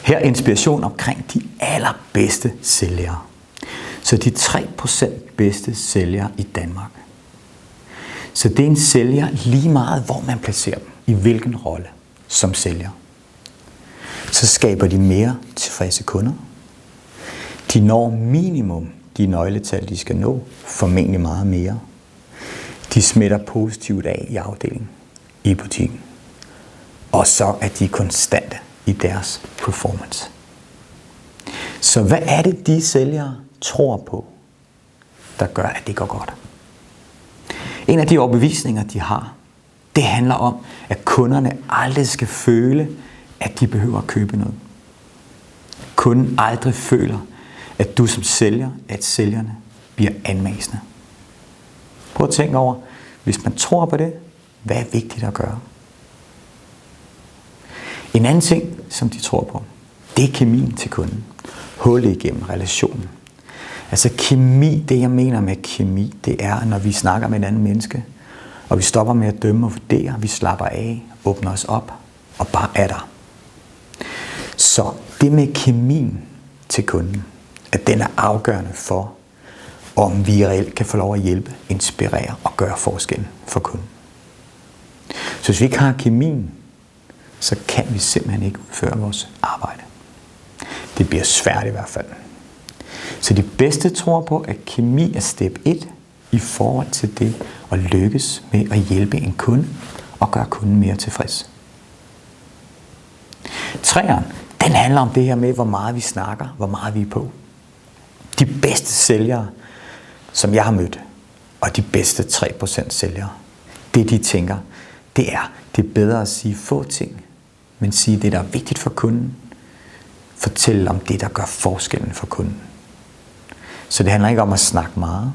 Her er inspiration omkring de allerbedste sælgere. Så de 3% bedste sælgere i Danmark. Så det er en sælger lige meget, hvor man placerer dem. I hvilken rolle som sælger. Så skaber de mere tilfredse kunder. De når minimum de nøgletal, de skal nå. Formentlig meget mere. De smitter positivt af i afdelingen. I butikken. Og så er de konstante i deres performance. Så hvad er det, de sælgere tror på, der gør, at det går godt? En af de overbevisninger, de har, det handler om, at kunderne aldrig skal føle, at de behøver at købe noget. Kunden aldrig føler, at du som sælger, at sælgerne bliver anmasende. Prøv at tænke over, hvis man tror på det, hvad er vigtigt at gøre? En anden ting, som de tror på, det er kemien til kunden. Hullet igennem relationen. Altså kemi, det jeg mener med kemi, det er, når vi snakker med et andet menneske, og vi stopper med at dømme og vurdere, vi slapper af, åbner os op, og bare er der. Så det med kemien til kunden, at den er afgørende for, om vi reelt kan få lov at hjælpe, inspirere og gøre forskellen for kunden. Så hvis vi ikke har kemien, så kan vi simpelthen ikke udføre vores arbejde. Det bliver svært i hvert fald. Så de bedste tror på, at kemi er step 1 i forhold til det at lykkes med at hjælpe en kunde og gøre kunden mere tilfreds. 3'eren, den handler om det her med, hvor meget vi snakker, hvor meget vi er på. De bedste sælgere, som jeg har mødt, og de bedste 3% sælgere, det de tænker, det er bedre at sige få ting, men sige det, der er vigtigt for kunden. Fortælle om det, der gør forskellen for kunden. Så det handler ikke om at snakke meget.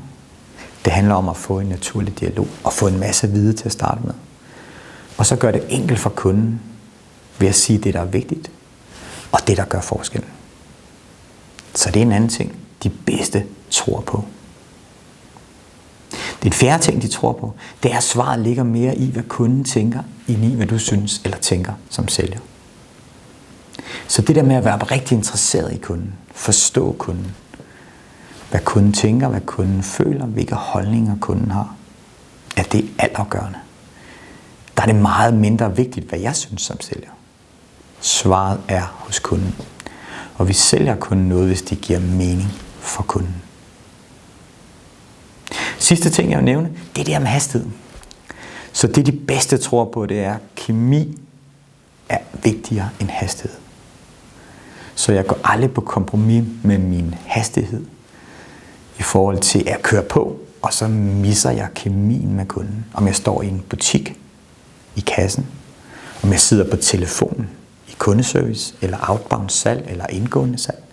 Det handler om at få en naturlig dialog og få en masse viden til at starte med. Og så gør det enkelt for kunden ved at sige det, der er vigtigt, og det, der gør forskellen. Så det er en anden ting, de bedste tror på. Den fjerde ting, de tror på, det er, at svaret ligger mere i, hvad kunden tænker, end i, hvad du synes eller tænker som sælger. Så det der med at være rigtig interesseret i kunden, forstå kunden, hvad kunden tænker, hvad kunden føler, hvilke holdninger kunden har, at det er altafgørende. Der er det meget mindre vigtigt, hvad jeg synes som sælger. Svaret er hos kunden. Og vi sælger kun noget, hvis det giver mening for kunden. Sidste ting, jeg vil nævne, det er det her med hastighed. Så det de bedste tror på, det er, at kemi er vigtigere end hastighed. Så jeg går aldrig på kompromis med min hastighed i forhold til at køre på, og så misser jeg kemien med kunden. Om jeg står i en butik, i kassen, om jeg sidder på telefonen, i kundeservice, eller outbound salg, eller indgående salg,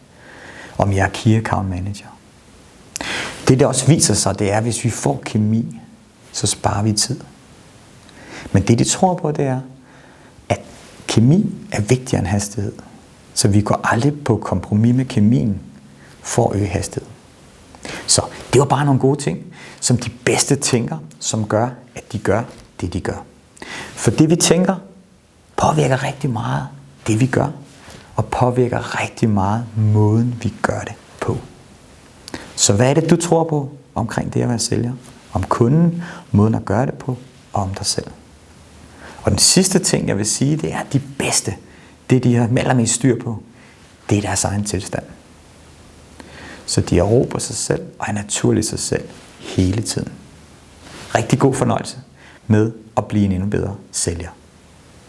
om jeg er key account manager. Det der også viser sig, det er, at hvis vi får kemi, så sparer vi tid. Men det de tror på, det er, at kemi er vigtigere end hastighed. Så vi går aldrig på kompromis med kemien for at øge hastighed. Så det var bare nogle gode ting, som de bedste tænker, som gør, at de gør det, de gør. For det vi tænker, påvirker rigtig meget det vi gør, og påvirker rigtig meget måden vi gør det på. Så hvad er det du tror på omkring det at være sælger? Om kunden, måden at gøre det på, og om dig selv. Og den sidste ting jeg vil sige, det er at de bedste, det de har allermest styr på, det er deres egen tilstand. Så de har ro på sig selv og er naturligt sig selv hele tiden. Rigtig god fornøjelse med at blive en endnu bedre sælger.